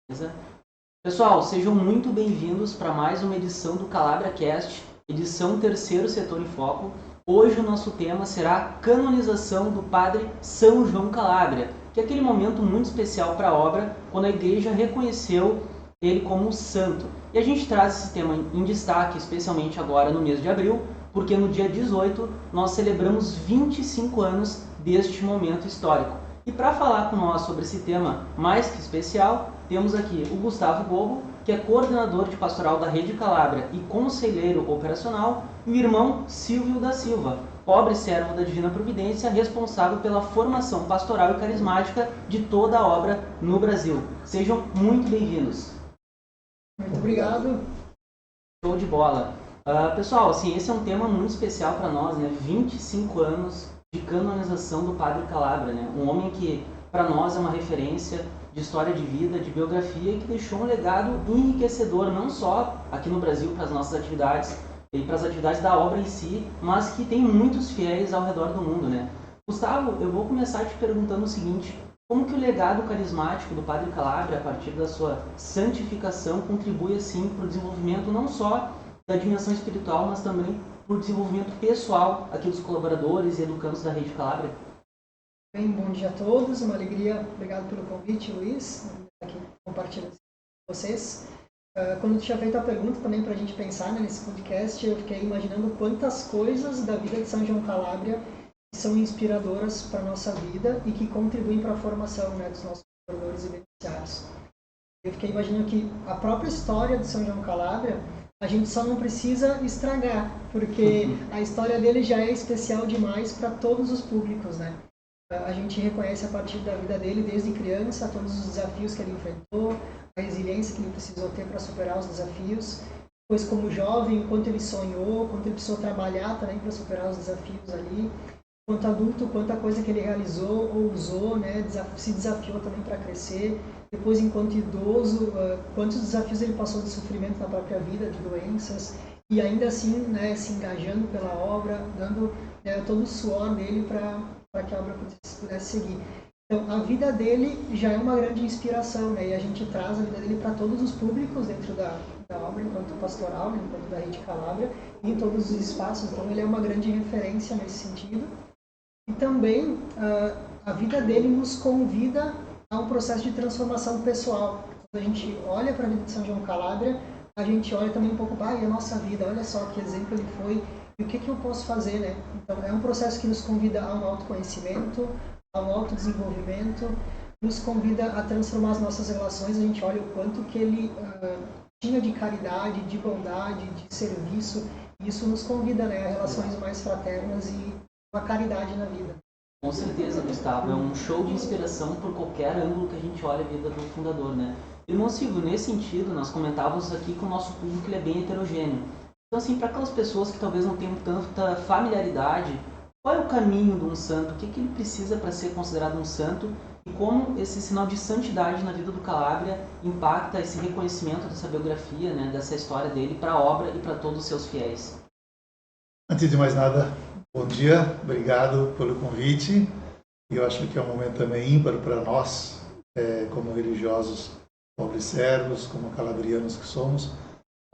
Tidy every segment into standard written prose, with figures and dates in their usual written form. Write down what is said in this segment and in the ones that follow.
Beleza? Pessoal, sejam muito bem-vindos para mais uma edição do Calabria Cast, edição Terceiro Setor em Foco. Hoje o nosso tema será a canonização do Padre São João Calabria, que é aquele momento muito especial para a obra, quando a Igreja reconheceu ele como santo. E a gente traz esse tema em destaque, especialmente agora no mês de abril, porque no dia 18 nós celebramos 25 anos deste momento histórico. E para falar com nós sobre esse tema mais que especial, temos aqui o Gustavo Bobo, que é coordenador de pastoral da Rede Calabria e conselheiro operacional, e o irmão Silvio da Silva, pobre servo da Divina Providência, responsável pela formação pastoral e carismática de toda a obra no Brasil. Sejam muito bem-vindos. Muito obrigado. Show de bola. Pessoal, assim, esse é um tema muito especial para nós, né? 25 anos de canonização do Padre Calabria, né? Um homem que, para nós, é uma referência de história de vida, de biografia, e que deixou um legado enriquecedor, não só aqui no Brasil para as nossas atividades e para as atividades da obra em si, mas que tem muitos fiéis ao redor do mundo, né? Gustavo, eu vou começar te perguntando o seguinte: como que o legado carismático do Padre Calabria, a partir da sua santificação, contribui assim para o desenvolvimento não só da dimensão espiritual, mas também para o desenvolvimento pessoal aqui dos colaboradores e educandos da Rede Calabria? Bem, bom dia a todos, uma alegria. Obrigado pelo convite, Luiz, aqui compartilhando com vocês. Quando tu tinha feito a pergunta também para a gente pensar, né, nesse podcast, eu fiquei imaginando quantas coisas da vida de São João Calabria são inspiradoras para a nossa vida e que contribuem para a formação, né, dos nossos colaboradores e beneficiários. Eu fiquei imaginando que a própria história de São João Calabria, a gente só não precisa estragar, porque a história dele já é especial demais para todos os públicos, né? A gente reconhece a partir da vida dele, desde criança, todos os desafios que ele enfrentou, a resiliência que ele precisou ter para superar os desafios. Depois, como jovem, o quanto ele sonhou, quanto ele precisou trabalhar também para superar os desafios ali. Quanto adulto, quanta coisa que ele realizou ou usou, né, se desafiou também para crescer. Depois, enquanto idoso, quantos desafios ele passou de sofrimento na própria vida, de doenças, e ainda assim, né, se engajando pela obra, dando todo o suor dele para que a obra pudesse seguir. Então, a vida dele já é uma grande inspiração, né, e a gente traz a vida dele para todos os públicos dentro da obra, enquanto pastoral, né, enquanto da Rede Calabria, e em todos os espaços. Então, ele é uma grande referência nesse sentido. E também a vida dele nos convida a um processo de transformação pessoal. Quando a gente olha para a vida de São João Calabria, a gente olha também um pouco para a nossa vida, olha só que exemplo ele foi e o que eu posso fazer, né? Então é um processo que nos convida a um autoconhecimento, a um autodesenvolvimento, nos convida a transformar as nossas relações. A gente olha o quanto que ele tinha de caridade, de bondade, de serviço, e isso nos convida, né, a relações mais fraternas e uma caridade na vida. Com certeza, Gustavo. É um show de inspiração por qualquer ângulo que a gente olha a vida do fundador, né? Irmão Silvio, nesse sentido, nós comentávamos aqui que o nosso público ele é bem heterogêneo. Então, assim, para aquelas pessoas que talvez não tenham tanta familiaridade, qual é o caminho de um santo? O que ele precisa para ser considerado um santo? E como esse sinal de santidade na vida do Calabria impacta esse reconhecimento dessa biografia, né, dessa história dele para a obra e para todos os seus fiéis? Antes de mais nada, bom dia, obrigado pelo convite. Eu acho que é um momento também ímpar para nós, como religiosos, pobres servos, como calabrianos que somos,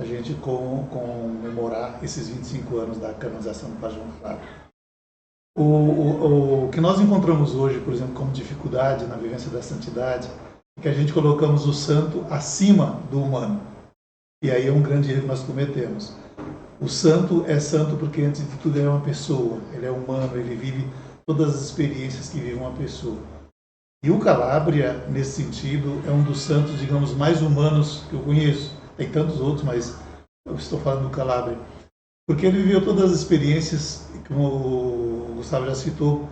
a gente comemorar esses 25 anos da canonização do Padre João Calabria. O que nós encontramos hoje, por exemplo, como dificuldade na vivência da santidade, é que a gente colocamos o santo acima do humano. E aí é um grande erro que nós cometemos. O santo é santo porque, antes de tudo, ele é uma pessoa, ele é humano, ele vive todas as experiências que vive uma pessoa. E o Calabria, nesse sentido, é um dos santos, digamos, mais humanos que eu conheço. Tem tantos outros, mas eu estou falando do Calabria. Porque ele viveu todas as experiências, como o Gustavo já citou,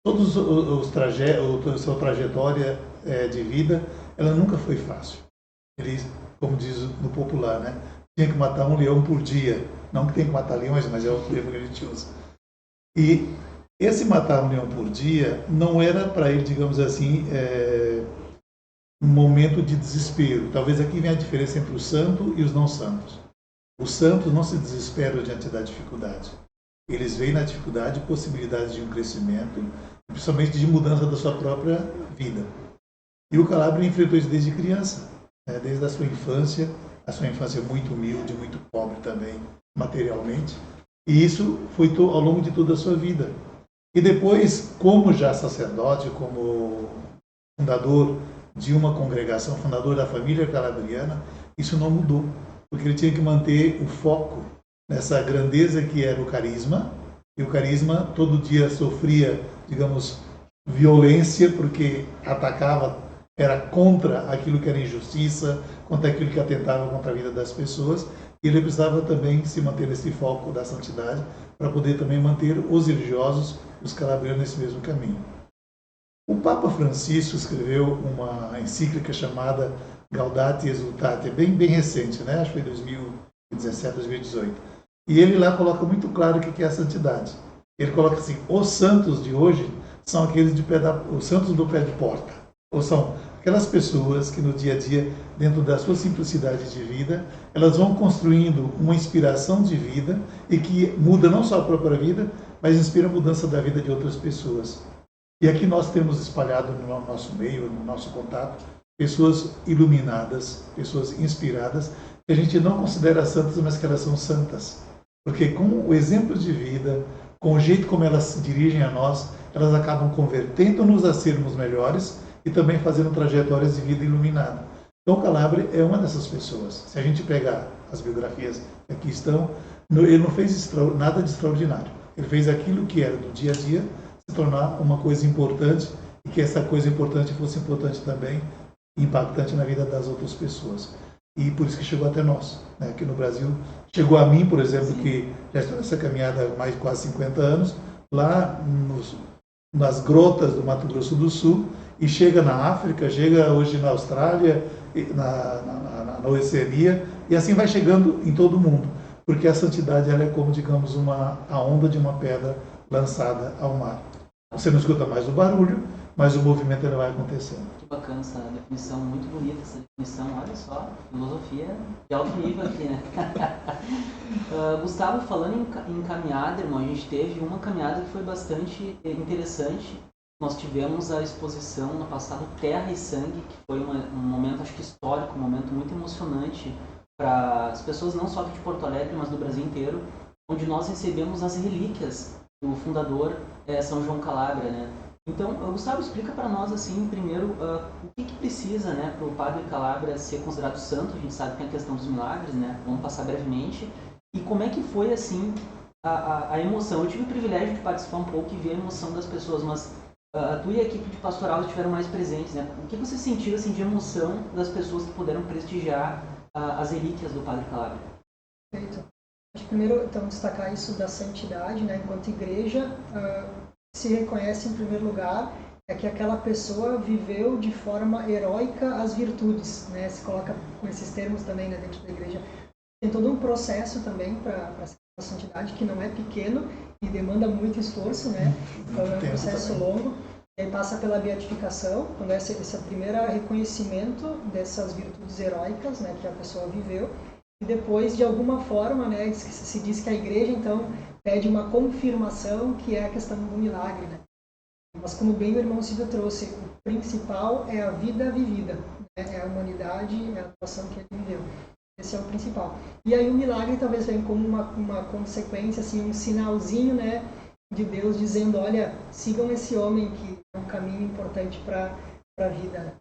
todos a sua trajetória de vida, ela nunca foi fácil. Ele, como diz no popular, né, tinha que matar um leão por dia. Não que tem que matar leões, mas é o termo que a gente usa. E esse matar um leão por dia não era para ele, digamos assim, um momento de desespero. Talvez aqui venha a diferença entre o santo e os não santos. Os santos não se desesperam diante da dificuldade. Eles veem na dificuldade possibilidades de um crescimento, principalmente de mudança da sua própria vida. E o Calabria enfrentou isso desde criança. desde a sua infância muito humilde, muito pobre também materialmente, e isso foi ao longo de toda a sua vida. E depois, como já sacerdote, como fundador de uma congregação, fundador da família calabriana, isso não mudou, porque ele tinha que manter o foco nessa grandeza que era o carisma, e o carisma todo dia sofria, digamos, violência, porque atacava, era contra aquilo que era injustiça, contra aquilo que atentava contra a vida das pessoas, e ele precisava também se manter nesse foco da santidade, para poder também manter os religiosos, os calabrianos, nesse mesmo caminho. O Papa Francisco escreveu uma encíclica chamada Gaudete Exsultate, bem recente, né? Acho que foi 2017, 2018. E ele lá coloca muito claro o que é a santidade. Ele coloca assim: os santos de hoje são aqueles os santos do pé de porta. Ou são aquelas pessoas que no dia a dia, dentro da sua simplicidade de vida, elas vão construindo uma inspiração de vida e que muda não só a própria vida, mas inspira a mudança da vida de outras pessoas. E aqui nós temos espalhado no nosso meio, no nosso contato, pessoas iluminadas, pessoas inspiradas, que a gente não considera santas, mas que elas são santas. Porque com o exemplo de vida, com o jeito como elas se dirigem a nós, elas acabam convertendo-nos a sermos melhores e também fazendo trajetórias de vida iluminada. Então, Calabria é uma dessas pessoas. Se a gente pegar as biografias que aqui estão, ele não fez nada de extraordinário. Ele fez aquilo que era do dia a dia se tornar uma coisa importante e que essa coisa importante fosse importante também, impactante na vida das outras pessoas. E por isso que chegou até nós, né? Aqui no Brasil. Chegou a mim, por exemplo, que já estou nessa caminhada há mais de quase 50 anos, lá nas grotas do Mato Grosso do Sul, e chega na África, chega hoje na Austrália, na Oceania, e assim vai chegando em todo o mundo, porque a santidade ela é como, digamos, a onda de uma pedra lançada ao mar. Você não escuta mais o barulho, mas o movimento ele vai acontecendo. Que bacana essa definição, muito bonita essa definição, olha só, filosofia de alto nível aqui, né? Gustavo, falando em caminhada, irmão, a gente teve uma caminhada que foi bastante interessante. Nós tivemos a exposição no passado Terra e Sangue, que foi um momento, acho que histórico, um momento muito emocionante para as pessoas não só aqui de Porto Alegre, mas do Brasil inteiro, onde nós recebemos as relíquias do fundador São João Calabria, né? Então, Gustavo, explica para nós, assim, primeiro, o que precisa, né, para o Padre Calabria ser considerado santo. A gente sabe que tem a questão dos milagres, né? Vamos passar brevemente. E como é que foi, assim, a emoção? Eu tive o privilégio de participar um pouco e ver a emoção das pessoas, mas tu e a equipe de pastoral estiveram mais presentes, né? O que você sentiu, assim, de emoção das pessoas que puderam prestigiar as relíquias do Padre Calabria? Perfeito. Acho que primeiro, então, destacar isso da santidade, né? Enquanto igreja, se reconhece em primeiro lugar é que aquela pessoa viveu de forma heróica as virtudes, né? Se coloca com esses termos também, né, dentro da igreja. Tem todo um processo também para a santidade que não é pequeno e demanda muito esforço, né? Então é um processo longo. E aí passa pela beatificação, quando é esse primeiro reconhecimento dessas virtudes heróicas, né, que a pessoa viveu. E depois, de alguma forma, né, se diz que a igreja, então, pede uma confirmação, que é a questão do milagre, né? Mas como bem o irmão Silvio trouxe, o principal é a vida vivida, né? É a humanidade, é a atuação que ele viveu. Esse é o principal. E aí o milagre talvez venha como uma consequência, assim, um sinalzinho, né, de Deus dizendo, olha, sigam esse homem que é um caminho importante para a vida, né?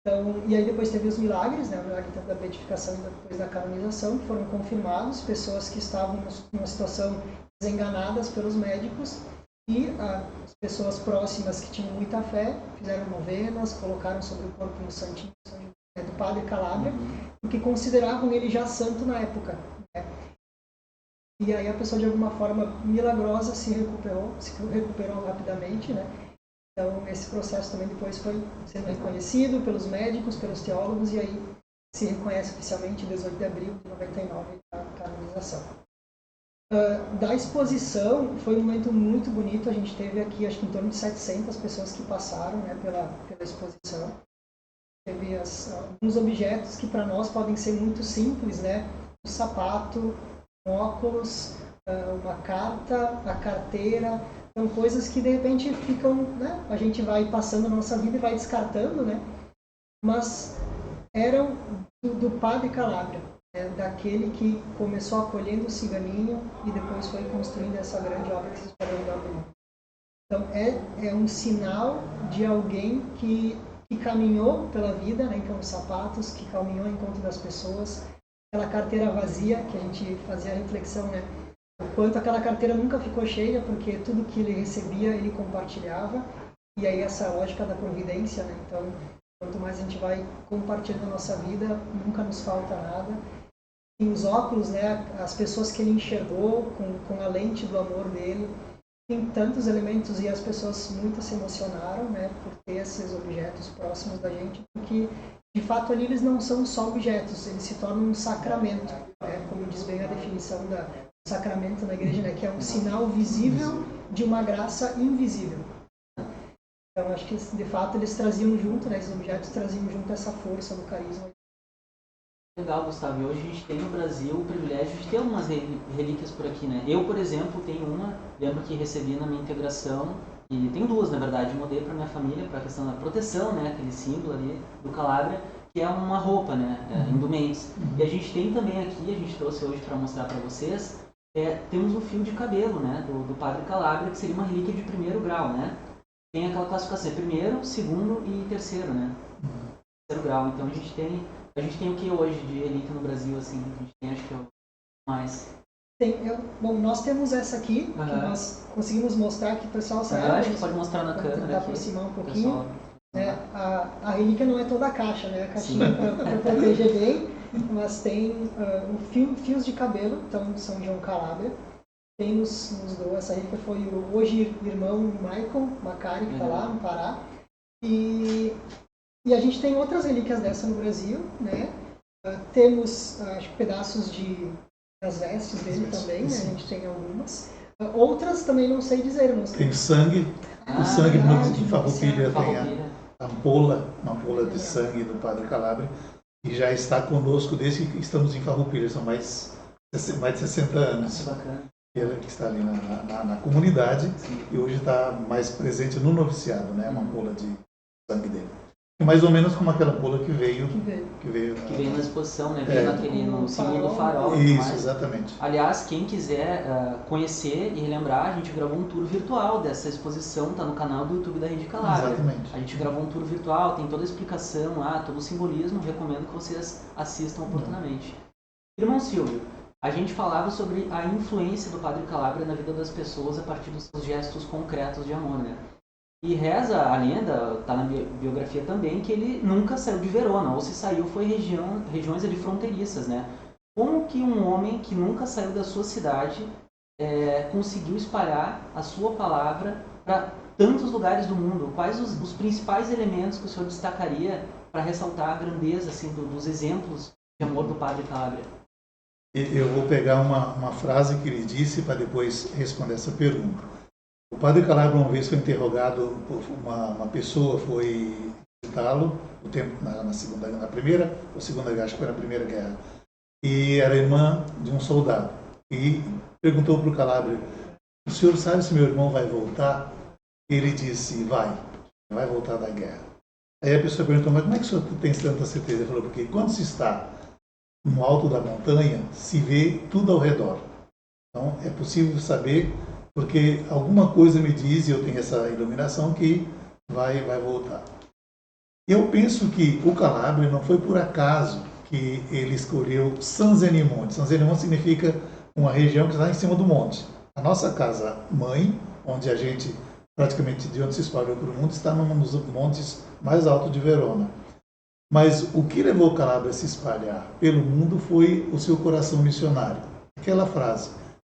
Então, e aí depois teve os milagres, né, o milagre da beatificação e depois da canonização, que foram confirmados, pessoas que estavam numa situação desenganadas pelos médicos, e as pessoas próximas que tinham muita fé fizeram novenas, colocaram sobre o corpo no santinho do Padre Calabria, porque consideravam ele já santo na época, né? E aí a pessoa de alguma forma milagrosa se recuperou rapidamente, né? Então esse processo também depois foi sendo reconhecido pelos médicos, pelos teólogos, e aí se reconhece oficialmente em 18 de abril de 99 a canonização. Da exposição foi um momento muito bonito. A gente teve aqui acho que em torno de 700 pessoas que passaram, né, pela exposição. Teve alguns objetos que para nós podem ser muito simples, né? Um sapato, um óculos, uma carta, a carteira. São coisas que de repente ficam, né? A gente vai passando a nossa vida e vai descartando, né? Mas eram do padre Calabria, daquele que começou acolhendo o ciganinho e depois foi construindo essa grande obra que se espalhou no mundo. Então é um sinal de alguém que caminhou pela vida, né, então os sapatos, que caminhou ao encontro das pessoas, aquela carteira vazia que a gente fazia a reflexão, né, o quanto aquela carteira nunca ficou cheia, porque tudo que ele recebia ele compartilhava, e aí essa lógica da providência, né, então quanto mais a gente vai compartilhando a nossa vida, nunca nos falta nada. E os óculos, né, as pessoas que ele enxergou com a lente do amor dele, tem tantos elementos e as pessoas muito se emocionaram, né, por ter esses objetos próximos da gente, porque de fato ali eles não são só objetos, eles se tornam um sacramento, né, como diz bem a definição do sacramento na igreja, né, que é um sinal visível de uma graça invisível. Então acho que de fato eles traziam junto, né, esses objetos traziam junto essa força do carisma. Legal, Gustavo. E hoje a gente tem no Brasil o privilégio de ter algumas relíquias por aqui, né? Eu, por exemplo, tenho uma, lembro que recebi na minha integração, e tenho duas, na verdade, mudei para minha família, para a questão da proteção, né? Aquele símbolo ali do Calabria, que é uma roupa, né? Indumentes. E a gente tem também aqui, a gente trouxe hoje para mostrar para vocês, temos o fio de cabelo, né? Do padre Calabria, que seria uma relíquia de 1º grau, né? Tem aquela classificação, 1º, 2º e 3º, né? 3º grau. Então a gente tem o que hoje de relíquia no Brasil, assim? A gente tem, acho que é o mais. Bom, nós temos essa aqui, que nós conseguimos mostrar aqui, pessoal, sabe? Acho que pode mostrar na câmera tentar aqui. Aproximar um pouquinho. A relíquia não é toda a caixa, né? A caixinha para proteger bem, mas tem fios de cabelo, então São João Calabria. Quem nos doou essa relíquia foi o hoje irmão Michael Macari, que está lá no Pará. E a gente tem outras relíquias dessa no Brasil, né? Temos, acho que pedaços das vestes dele também, né? A gente tem algumas. Outras também não sei dizer, mas... Tem sangue, o sangue de Farroupilha, tem a ampola, uma ampola de sangue do padre Calabria, que já está conosco desde que estamos em Farroupilha, são mais de 60 anos. Bacana. Ela que está ali na comunidade. Sim. E hoje está mais presente no noviciado, né? Uma ampola de sangue dele. Mais ou menos como aquela ampola que veio na exposição, né? Veio no símbolo do farol. Isso, exatamente. Aliás, quem quiser conhecer e relembrar, a gente gravou um tour virtual dessa exposição, tá no canal do YouTube da Rede Calabria. Exatamente. A gente gravou um tour virtual, tem toda a explicação lá, todo o simbolismo, recomendo que vocês assistam oportunamente. Irmão Silvio, a gente falava sobre a influência do padre Calabria na vida das pessoas a partir dos seus gestos concretos de amor, né? E reza a lenda, está na biografia também, que ele nunca saiu de Verona, ou se saiu foi regiões ali fronteiriças, né? Como que um homem que nunca saiu da sua cidade conseguiu espalhar a sua palavra para tantos lugares do mundo? Quais os principais elementos que o senhor destacaria para ressaltar a grandeza assim, dos exemplos de amor do padre Calabria? Eu vou pegar uma frase que ele disse para depois responder essa pergunta. O padre Calabria uma vez foi interrogado por uma pessoa, foi visitá-lo na primeira ou segunda guerra, acho que foi na primeira guerra, e era irmã de um soldado. E perguntou para o Calabria: o senhor sabe se meu irmão vai voltar? Ele disse: vai voltar da guerra. Aí a pessoa perguntou: mas como é que o senhor tem tanta certeza? Ele falou: porque quando se está no alto da montanha, se vê tudo ao redor. Então é possível saber, porque alguma coisa me diz, e eu tenho essa iluminação, que vai voltar. Eu penso que o Calabria não foi por acaso que ele escolheu San Zenimonte. San Zenimonte significa uma região que está em cima do monte. A nossa casa-mãe, onde a gente, praticamente de onde se espalhou para o mundo, está num dos montes mais altos de Verona. Mas o que levou o Calabria a se espalhar pelo mundo foi o seu coração missionário. Aquela frase: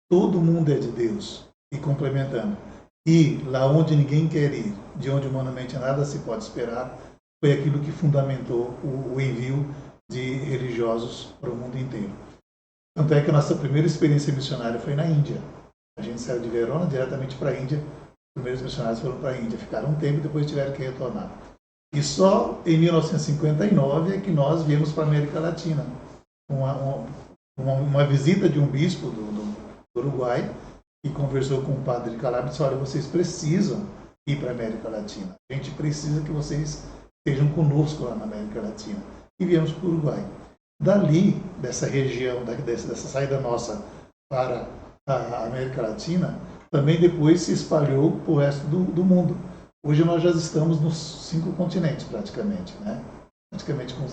todo mundo é de Deus. E complementando: e lá onde ninguém quer ir, de onde humanamente nada se pode esperar, foi aquilo que fundamentou o envio de religiosos para o mundo inteiro. Tanto é que a nossa primeira experiência missionária foi na Índia. A gente saiu de Verona diretamente para a Índia. Os primeiros missionários foram para a Índia, ficaram um tempo e depois tiveram que retornar. E só em 1959 é que nós viemos para a América Latina. Uma visita de um bispo do Uruguai, e conversou com o padre Calabria e disse: olha, vocês precisam ir para a América Latina. A gente precisa que vocês estejam conosco lá na América Latina. E viemos para o Uruguai. dali, dessa região, dessa saída nossa para a América Latina, também depois se espalhou para o resto do mundo. Hoje nós já estamos nos 5 continentes, praticamente, né? Praticamente com...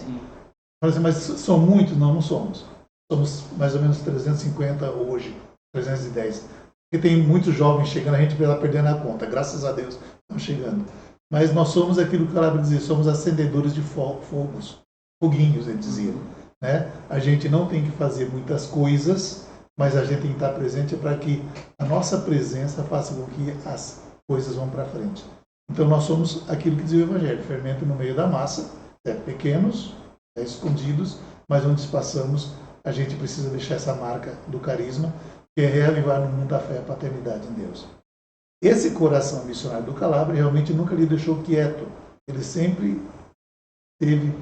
Mas são muitos? Não, não somos. Somos mais ou menos 350 hoje, 310. Porque tem muitos jovens chegando, a gente vai lá perdendo a conta. Graças a Deus, estão chegando. Mas nós somos aquilo que o Calabria dizia, somos acendedores de fogos, foguinhos, ele dizia. Né? A gente não tem que fazer muitas coisas, mas a gente tem que estar presente para que a nossa presença faça com que as coisas vão para frente. Então nós somos aquilo que dizia o Evangelho, fermento no meio da massa, pequenos, escondidos, mas onde passamos, a gente precisa deixar essa marca do carisma, que é reavivar no mundo a fé e a paternidade em Deus. Esse coração missionário do Calabria realmente nunca lhe deixou quieto. Ele sempre esteve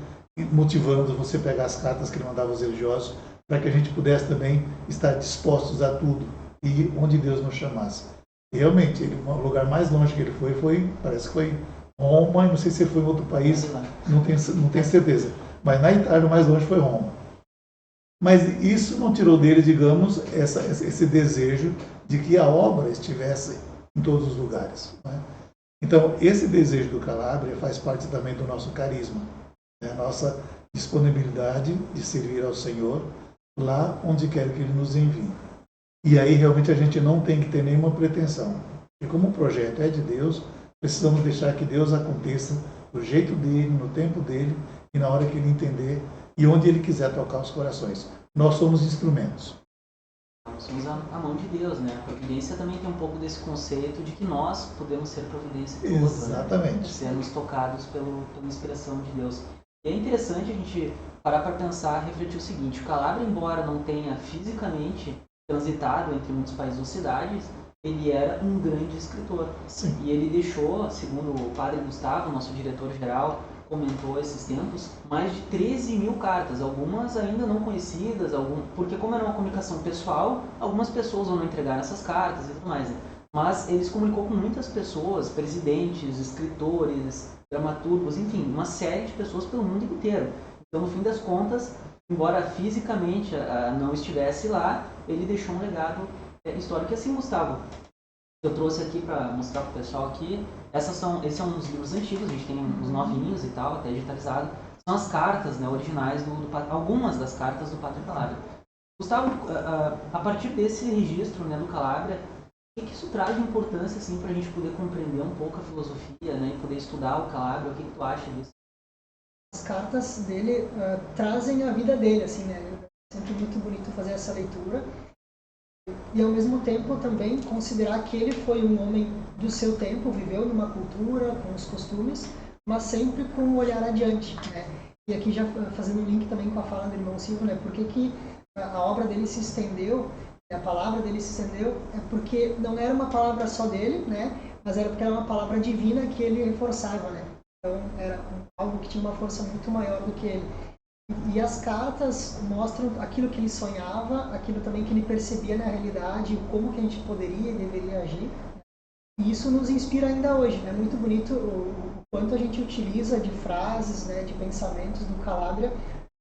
motivando você pegar as cartas que ele mandava aos religiosos, para que a gente pudesse também estar dispostos a tudo e onde Deus nos chamasse. E realmente, o lugar mais longe que ele foi, parece que foi Roma, e não sei se ele foi em outro país, não tenho certeza. Mas na Itália, o mais longe foi Roma. Mas isso não tirou dele, digamos, esse desejo de que a obra estivesse em todos os lugares. Né? Então, esse desejo do Calabria faz parte também do nosso carisma, né? A nossa disponibilidade de servir ao Senhor lá onde quer que Ele nos envie. E aí, realmente, a gente não tem que ter nenhuma pretensão. E como o projeto é de Deus, precisamos deixar que Deus aconteça do jeito dele, no tempo dele e na hora que Ele entender e onde Ele quiser tocar os corações. Nós somos instrumentos. Nós somos a mão de Deus, né? A providência também tem um pouco desse conceito de que nós podemos ser providência toda, exatamente. Né? Sermos tocados pela inspiração de Deus. E é interessante a gente parar para pensar, refletir o seguinte: o Calabria, embora não tenha fisicamente transitado entre muitos países ou cidades, ele era um grande escritor. Sim. E ele deixou, segundo o padre Gustavo, nosso diretor-geral, comentou esses tempos, mais de 13 mil cartas, algumas ainda não conhecidas, porque como era uma comunicação pessoal, algumas pessoas não entregaram essas cartas e tudo mais, né? Mas ele se comunicou com muitas pessoas, presidentes, escritores, dramaturgos, enfim, uma série de pessoas pelo mundo inteiro. Então, no fim das contas, embora fisicamente não estivesse lá, ele deixou um legado histórico. E assim, Gustavo, eu trouxe aqui para mostrar para o pessoal aqui, esses são uns livros antigos, a gente tem uns novinhos e tal, até digitalizado. São as cartas, né, originais, algumas das cartas do Padre Calabria. Gustavo, a partir desse registro, né, do Calabria, o que isso traz de importância assim, para a gente poder compreender um pouco a filosofia, né, e poder estudar o Calabria? O que tu acha disso? As cartas dele trazem a vida dele, assim, né? É sempre muito bonito fazer essa leitura. E ao mesmo tempo também considerar que ele foi um homem do seu tempo, viveu numa cultura, com os costumes, mas sempre com um olhar adiante, né? E aqui já fazendo um link também com a fala do irmão Silvio, né? Por que a obra dele se estendeu, a palavra dele se estendeu, é porque não era uma palavra só dele, né? Mas era porque era uma palavra divina que ele reforçava, né? Então era algo que tinha uma força muito maior do que ele. E as cartas mostram aquilo que ele sonhava, aquilo também que ele percebia na realidade, como que a gente poderia e deveria agir. E isso nos inspira ainda hoje. É muito bonito o quanto a gente utiliza de frases, né, de pensamentos do Calabria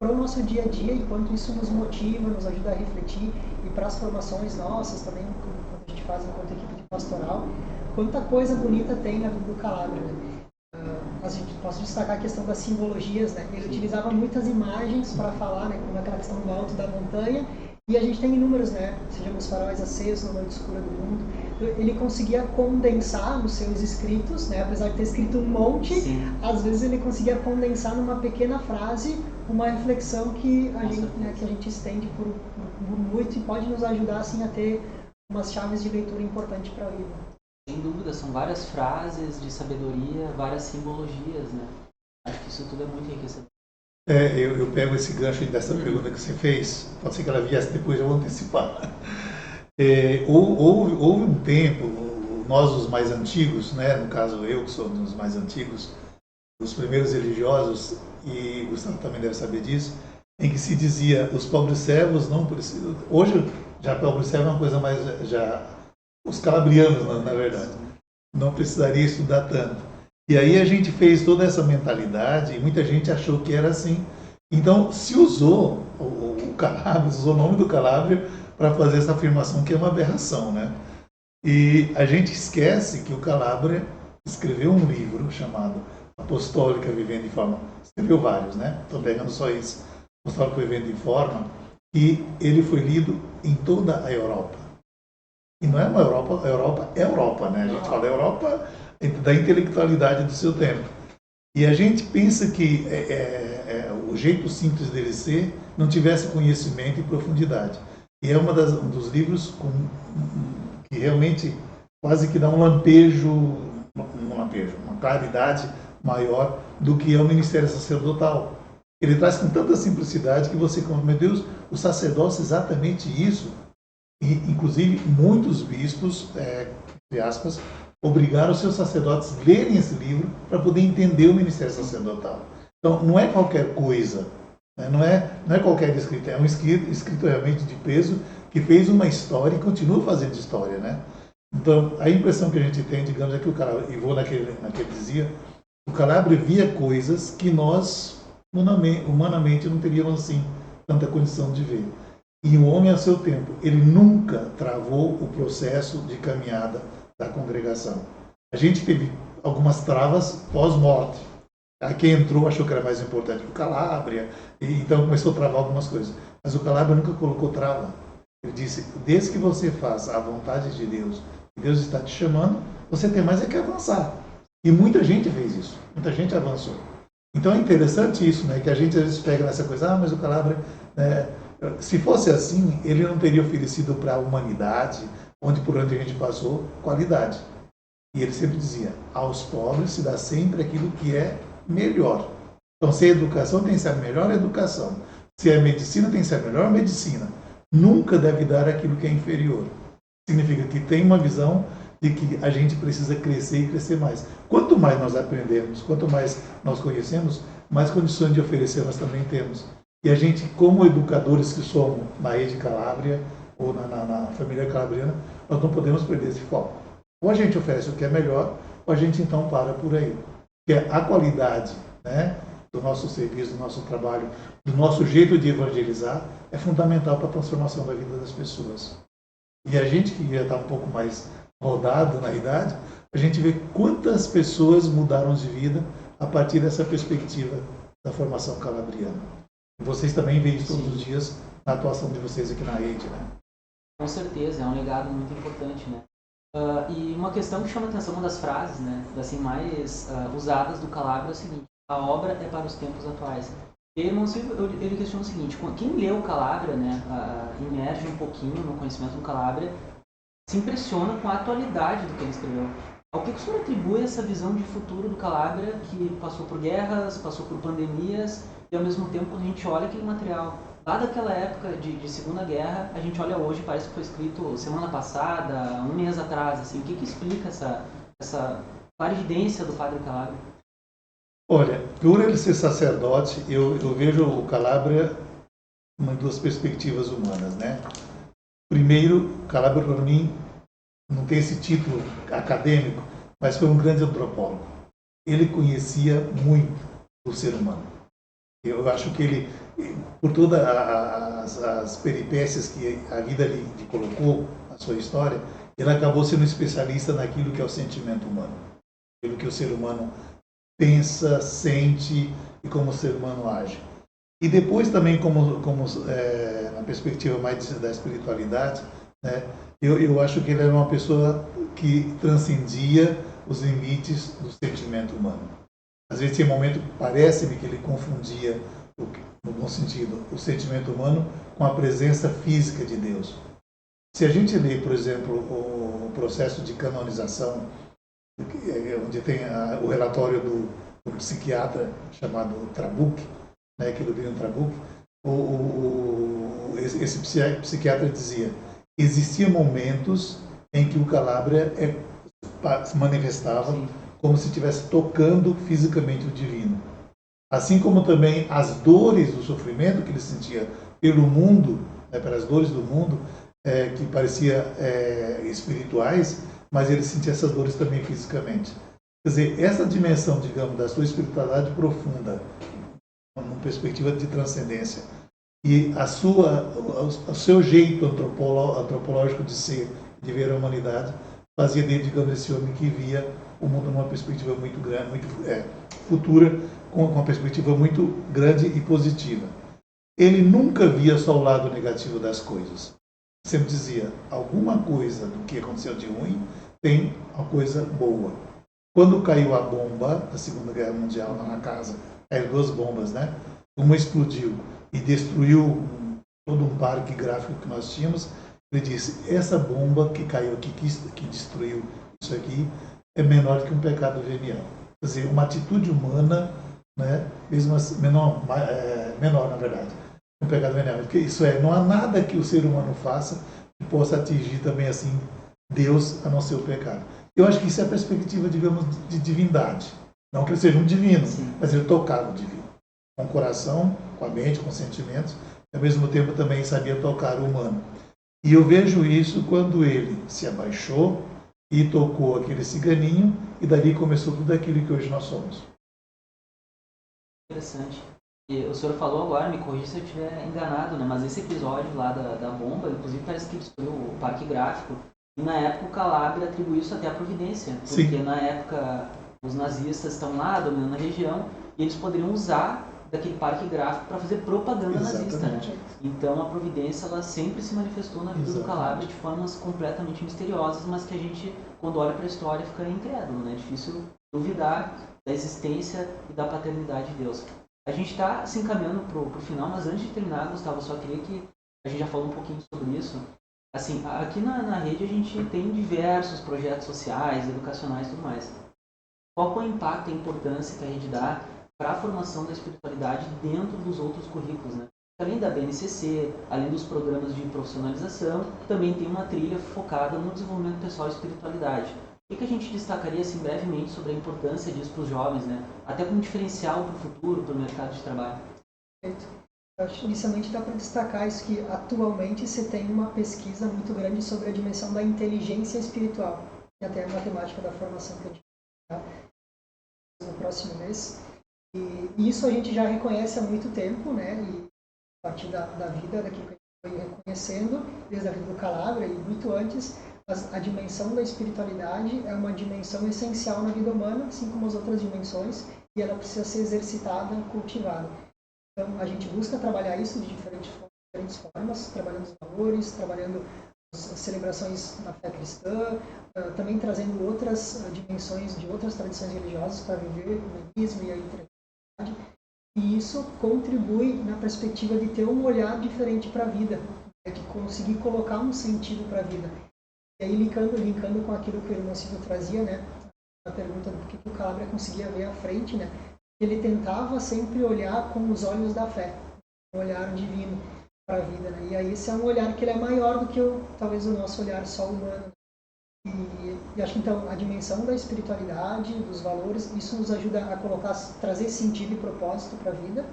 para o nosso dia a dia, e quanto isso nos motiva, nos ajuda a refletir, e para as formações nossas também, quando a gente faz enquanto equipe de pastoral, quanta coisa bonita tem na vida do Calabria, né? A gente posso destacar a questão das simbologias, né? Ele utilizava muitas imagens para falar, né? Como aquela questão do alto da montanha, e a gente tem inúmeros, né? Sejam os faróis acesos na noite escura do mundo. Ele conseguia condensar nos seus escritos, né? Apesar de ter escrito um monte, sim, às vezes ele conseguia condensar numa pequena frase uma reflexão que a gente estende por muito, e pode nos ajudar assim a ter umas chaves de leitura importantes para a vida. Sem dúvida, são várias frases de sabedoria, várias simbologias, né? Acho que isso tudo é muito enriquecedor. Eu pego esse gancho dessa pergunta que você fez, pode ser que ela viesse depois, eu vou antecipar. Houve um tempo, nós os mais antigos, né, no caso eu que sou um dos mais antigos, os primeiros religiosos, e o Gustavo também deve saber disso, em que se dizia, os pobres servos não precisam... Hoje, já pobre servo é uma coisa mais... Os calabrianos, na verdade, não precisaria estudar tanto. E aí a gente fez toda essa mentalidade e muita gente achou que era assim. Então se usou Calabria, usou o nome do Calabria para fazer essa afirmação que é uma aberração, né? E a gente esquece que o Calabria escreveu um livro chamado Apostólica Vivendo em Forma. Escreveu vários, né? Estou pegando só esse. Apostólica Vivendo em Forma. E ele foi lido em toda a Europa. E não é uma Europa, a Europa é Europa, né? A gente fala Europa da intelectualidade do seu tempo. E a gente pensa que o jeito simples dele ser não tivesse conhecimento e profundidade. E é um dos livros que realmente quase que dá um lampejo, uma claridade maior do que é o ministério sacerdotal. Ele traz com tanta simplicidade que você, meu Deus, o sacerdócio é exatamente isso. E, inclusive, muitos bispos, entre aspas, obrigaram os seus sacerdotes a lerem esse livro para poder entender o ministério sacerdotal. Então, não é qualquer coisa, né? Não é qualquer escrito, é um escrito realmente de peso que fez uma história e continua fazendo história, né? Então, a impressão que a gente tem, digamos, é que o Calabria, e vou naquele dizia, o Calabria via coisas que nós, humanamente, não teríamos, assim, tanta condição de ver. E o homem, a seu tempo, ele nunca travou o processo de caminhada da congregação. A gente teve algumas travas pós-morte. Quem entrou achou que era mais importante que o Calabria, e então começou a travar algumas coisas. Mas o Calabria nunca colocou trava. Ele disse, desde que você faça a vontade de Deus, e Deus está te chamando, você tem mais é que avançar. E muita gente fez isso, muita gente avançou. Então é interessante isso, né, que a gente às vezes pega nessa coisa, mas o Calabria, né, se fosse assim, ele não teria oferecido para a humanidade, por onde a gente passou, qualidade. E ele sempre dizia, aos pobres se dá sempre aquilo que é melhor. Então, se a educação tem que ser a melhor educação, se a medicina tem que ser a melhor medicina, nunca deve dar aquilo que é inferior. Significa que tem uma visão de que a gente precisa crescer e crescer mais. Quanto mais nós aprendemos, quanto mais nós conhecemos, mais condições de oferecer nós também temos. E a gente, como educadores que somos na rede Calabria, ou na família calabriana, nós não podemos perder esse foco. Ou a gente oferece o que é melhor, ou a gente então para por aí. Porque a qualidade, né, do nosso serviço, do nosso trabalho, do nosso jeito de evangelizar, é fundamental para a transformação da vida das pessoas. E a gente que já está um pouco mais rodado na idade, a gente vê quantas pessoas mudaram de vida a partir dessa perspectiva da formação calabriana. E vocês também veem isso todos os dias na atuação de vocês aqui na rede, né? Com certeza, é um legado muito importante, né? E uma questão que chama atenção, uma das frases, né, assim, mais usadas do Calabria é o seguinte: a obra é para os tempos atuais. E, irmão Silvio, ele questiona o seguinte: quem lê o Calabria, né, emerge um pouquinho no conhecimento do Calabria, se impressiona com a atualidade do que ele escreveu. Ao que o senhor atribui essa visão de futuro do Calabria, que passou por guerras, passou por pandemias, e ao mesmo tempo, quando a gente olha aquele material lá daquela época de Segunda Guerra, a gente olha hoje, parece que foi escrito semana passada, um mês atrás, assim, o que explica essa clarividência do Padre Calabria? Olha, por ele ser sacerdote, eu vejo o Calabria em duas perspectivas humanas, né? Primeiro, Calabria para mim não tem esse título acadêmico, mas foi um grande antropólogo. Ele conhecia muito o ser humano. Eu acho que ele, por todas as peripécias que a vida lhe colocou na sua história, ele acabou sendo especialista naquilo que é o sentimento humano. Aquilo que o ser humano pensa, sente e como o ser humano age. E depois também, na perspectiva mais da espiritualidade, né, eu acho que ele era uma pessoa que transcendia os limites do sentimento humano. Às vezes tinha momento, parece-me que ele confundia, no bom sentido, o sentimento humano com a presença física de Deus. Se a gente lê, por exemplo, o processo de canonização, onde tem o relatório do psiquiatra chamado Trabuc, né, que Ludwig Trabuc, esse psiquiatra dizia: existiam momentos em que o Calabria se manifestava Sim. como se estivesse tocando fisicamente o divino. Assim como também as dores do sofrimento que ele sentia pelo mundo, né, pelas dores do mundo, que parecia espirituais, mas ele sentia essas dores também fisicamente. Quer dizer, essa dimensão, digamos, da sua espiritualidade profunda, numa perspectiva de transcendência, E o seu jeito antropológico de ser, de ver a humanidade, fazia dele, digamos, esse homem que via o mundo numa perspectiva muito grande, muito futura, com uma perspectiva muito grande e positiva. Ele nunca via só o lado negativo das coisas. Sempre dizia, alguma coisa do que aconteceu de ruim tem uma coisa boa. Quando caiu a bomba da Segunda Guerra Mundial lá na casa, caíram 2 bombas, né? Uma explodiu e destruiu todo um parque gráfico que nós tínhamos. Ele disse, essa bomba que caiu aqui, que destruiu isso aqui, é menor que um pecado venial. Quer dizer, uma atitude humana, né? Mesmo assim, menor na verdade, um pecado venial. Porque isso não há nada que o ser humano faça que possa atingir também assim Deus, a não ser o pecado. Eu acho que isso é a perspectiva, digamos, de divindade. Não que ele seja um divino, sim, mas ele tocava o divino. Com o coração, com a mente, com os sentimentos, e ao mesmo tempo também sabia tocar o humano. E eu vejo isso quando ele se abaixou e tocou aquele ciganinho, e dali começou tudo aquilo que hoje nós somos. Interessante. E o senhor falou agora, me corrija se eu estiver enganado, né? Mas esse episódio lá da bomba, inclusive parece que destruiu o parque gráfico. E na época o Calabria atribuiu isso até à providência, porque sim, na época os nazistas estão lá dominando a região e eles poderiam usar daquele parque gráfico para fazer propaganda nazista, né? Então a providência ela sempre se manifestou na vida do Calabria de formas completamente misteriosas, mas que a gente, quando olha para a história, fica incrédulo, né? É difícil duvidar da existência e da paternidade de Deus. A gente está se encaminhando para o final, mas antes de terminar, Gustavo, eu só queria que a gente já falou um pouquinho sobre isso. Assim, aqui na rede a gente tem diversos projetos sociais, educacionais e tudo mais. Qual é o impacto e a importância que a rede dá para a formação da espiritualidade dentro dos outros currículos, né? Além da BNCC, além dos programas de profissionalização, também tem uma trilha focada no desenvolvimento pessoal e espiritualidade. O que a gente destacaria assim, brevemente sobre a importância disso para os jovens, né? Até como diferencial para o futuro, para o mercado de trabalho? Perfeito. Eu acho que inicialmente dá para destacar isso, que atualmente se tem uma pesquisa muito grande sobre a dimensão da inteligência espiritual, e até a matemática da formação que a gente vai no próximo mês. E isso a gente já reconhece há muito tempo, né? E a partir da vida, daquilo que a gente foi reconhecendo, desde a vida do Calabria e muito antes, a dimensão da espiritualidade é uma dimensão essencial na vida humana, assim como as outras dimensões, e ela precisa ser exercitada, cultivada. Então, a gente busca trabalhar isso de diferentes formas, trabalhando os valores, trabalhando as celebrações da fé cristã, também trazendo outras dimensões de outras tradições religiosas para viver o humanismo e a interatividade. E isso contribui na perspectiva de ter um olhar diferente para a vida, de conseguir colocar um sentido para a vida. E aí, linkando com aquilo que o irmão Silvio trazia, né, a pergunta do que o Calabria conseguia ver à frente, né, ele tentava sempre olhar com os olhos da fé, um olhar divino para a vida, né? E aí esse é um olhar que ele é maior do que talvez o nosso olhar só humano. E acho que então a dimensão da espiritualidade, dos valores, isso nos ajuda a trazer sentido e propósito para a vida,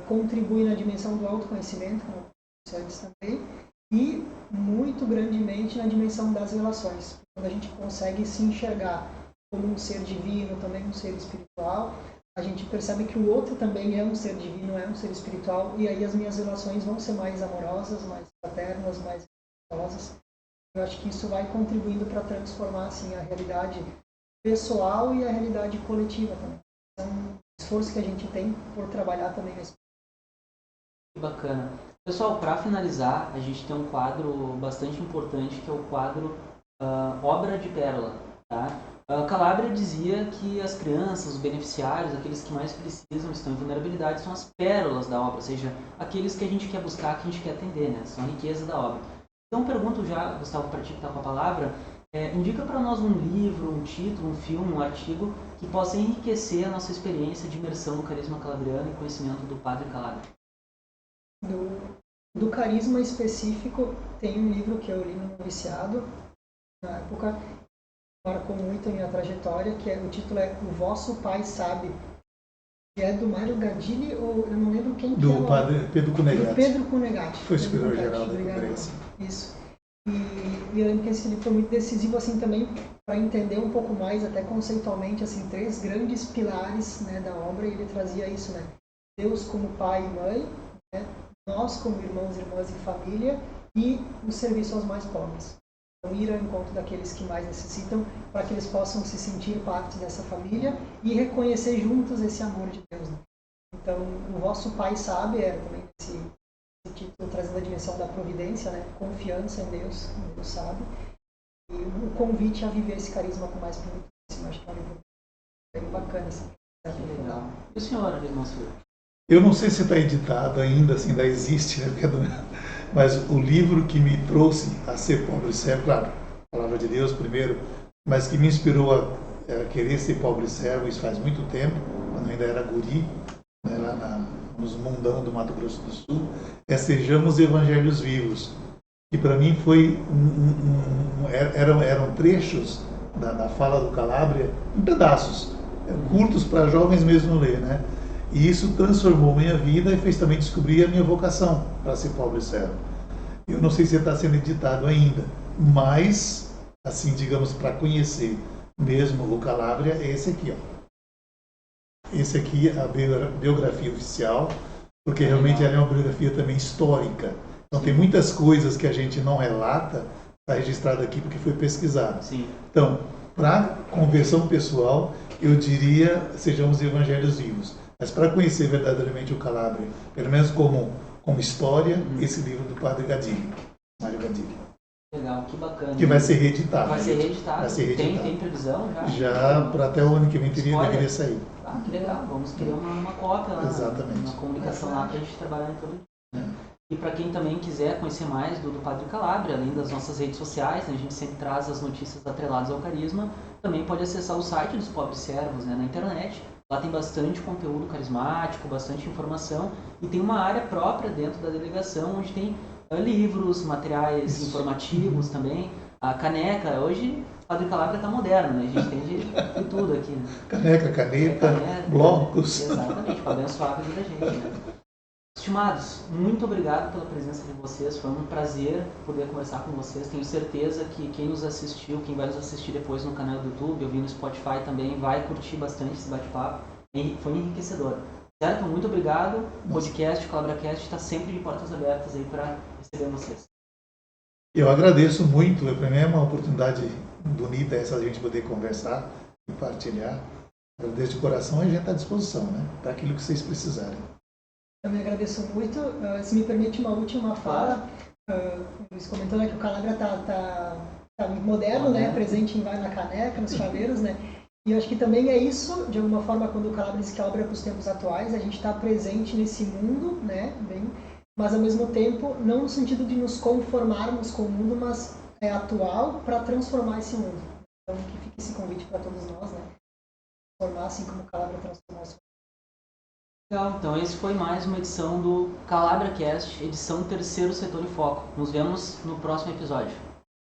contribui na dimensão do autoconhecimento, como eu disse antes também, e muito grandemente na dimensão das relações. Quando a gente consegue se enxergar como um ser divino, também um ser espiritual, a gente percebe que o outro também é um ser divino, é um ser espiritual, e aí as minhas relações vão ser mais amorosas, mais fraternas, mais respeitosas. Eu acho que isso vai contribuindo para transformar assim, a realidade pessoal e a realidade coletiva também. É um esforço que a gente tem por trabalhar também nesse. Que bacana. Pessoal, para finalizar, a gente tem um quadro bastante importante, que é o quadro Obra de Pérola, tá? Calabria dizia que as crianças, os beneficiários, aqueles que mais precisam, estão em vulnerabilidade, são as pérolas da obra, ou seja, aqueles que a gente quer buscar, que a gente quer atender, né? São a riqueza da obra. Então, pergunto já, Gustavo, para ti que está com a palavra, indica para nós um livro, um título, um filme, um artigo que possa enriquecer a nossa experiência de imersão no carisma calabriano e conhecimento do Padre Calabria. Do carisma específico, tem um livro que eu li no Noviciado, na época, marcou muito a minha trajetória, que o título é O Vosso Pai Sabe, que é do Mário Gadini, ou eu não lembro quem que é. Do Padre Pedro Cunegatti. Do Pedro Cunegatti. Foi superior-geral da conferência. Isso. E eu lembro que esse livro foi muito decisivo assim também para entender um pouco mais, até conceitualmente, assim, 3 grandes pilares, né, da obra, e ele trazia isso, né? Deus como pai e mãe, né? nós como irmãos e irmãs em família e o serviço aos mais pobres. Então, ir ao encontro daqueles que mais necessitam, para que eles possam se sentir parte dessa família e reconhecer juntos esse amor de Deus. Né? Então, o vosso Pai sabe, era também esse título trazendo a dimensão da providência, né? Confiança em Deus sabe. E o convite a viver esse carisma com mais plenitude. Acho que é um livro bem bacana. Assim, legal. E o senhor, irmão Silvio? Eu não sei se está editado ainda, assim, ainda existe, né? Mas o livro que me trouxe a ser pobre e servo, claro, a palavra de Deus primeiro, mas que me inspirou a querer ser pobre e servo, isso faz muito tempo, quando eu ainda era guri, né, lá nos mundão do Mato Grosso do Sul, é Sejamos Evangelhos Vivos, que para mim foi eram trechos da fala do Calabria, em pedaços, curtos para jovens mesmo ler, né? E isso transformou minha vida e fez também descobrir a minha vocação para ser pobre e servo. Eu não sei se está sendo editado ainda, mas, assim, digamos, para conhecer mesmo o Calabria, é esse aqui, ó. Esse aqui é a biografia oficial, porque realmente ela é uma biografia também histórica. Então tem muitas coisas que a gente não relata, está registrado aqui porque foi pesquisado. Sim. Então, para conversão pessoal, eu diria Sejamos Evangelhos Vivos. Mas para conhecer verdadeiramente o Calabria, pelo menos como história, esse livro do Padre Gadilli, Mário Gadilli. Legal, que bacana. Que vai ser reeditado. Vai ser reeditado? Vai ser reeditado. Tem previsão já? Já para até o ano que vem deveria sair. Ah, que legal. Vamos criar uma cópia lá. Exatamente. Uma comunicação lá para a gente trabalhar em todo dia. E para quem também quiser conhecer mais do Padre Calabria, além das nossas redes sociais, né, a gente sempre traz as notícias atreladas ao carisma, também pode acessar o site dos Pobres Servos, né, na internet. Lá tem bastante conteúdo carismático, bastante informação e tem uma área própria dentro da delegação onde tem livros, materiais informativos também, a caneca. Hoje o Padre Calabria está moderno, né? A gente tem de tudo aqui. Né? Caneca, caneta, blocos. Exatamente, para abençoar a vida da gente. Né? Estimados, muito obrigado pela presença de vocês, foi um prazer poder conversar com vocês. Tenho certeza que quem nos assistiu, quem vai nos assistir depois no canal do YouTube, eu vi no Spotify também, vai curtir bastante esse bate-papo. Foi enriquecedor. Certo? Muito obrigado. O podcast, o CalabraCast, está sempre de portas abertas aí para receber vocês. Eu agradeço muito, para mim é uma oportunidade bonita essa a gente poder conversar e partilhar. Agradeço de coração e a gente está à disposição, né? Para aquilo que vocês precisarem. Também agradeço muito. Se me permite uma última fala, Luiz comentou, né, que o Calabria está muito moderno, né, presente na caneca, nos chaveiros, né, e eu acho que também é isso, de alguma forma, quando o Calabria diz que a obra é para os tempos atuais, a gente está presente nesse mundo, né, mas ao mesmo tempo, não no sentido de nos conformarmos com o mundo, mas é atual para transformar esse mundo. Então, que fique esse convite para todos nós, né, transformar assim como o Calabria transformou o mundo. Legal, então esse foi mais uma edição do CalabraCast, edição Terceiro Setor em Foco. Nos vemos no próximo episódio.